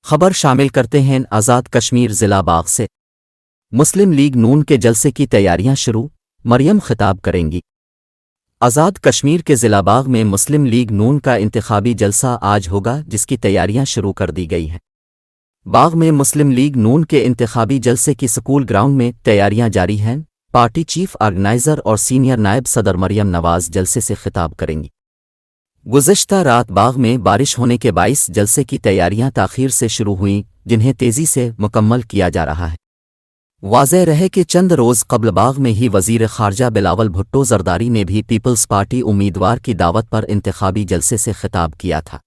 خبر شامل کرتے ہیں آزاد کشمیر ضلع باغ سے۔ مسلم لیگ نون کے جلسے کی تیاریاں شروع، مریم خطاب کریں گی۔ آزاد کشمیر کے ضلع باغ میں مسلم لیگ نون کا انتخابی جلسہ آج ہوگا، جس کی تیاریاں شروع کر دی گئی ہیں۔ باغ میں مسلم لیگ نون کے انتخابی جلسے کی سکول گراؤنڈ میں تیاریاں جاری ہیں۔ پارٹی چیف آرگنائزر اور سینئر نائب صدر مریم نواز جلسے سے خطاب کریں گی۔ گزشتہ رات باغ میں بارش ہونے کے باعث جلسے کی تیاریاں تاخیر سے شروع ہوئیں، جنہیں تیزی سے مکمل کیا جا رہا ہے۔ واضح رہے کہ چند روز قبل باغ میں ہی وزیر خارجہ بلاول بھٹو زرداری نے بھی پیپلز پارٹی امیدوار کی دعوت پر انتخابی جلسے سے خطاب کیا تھا۔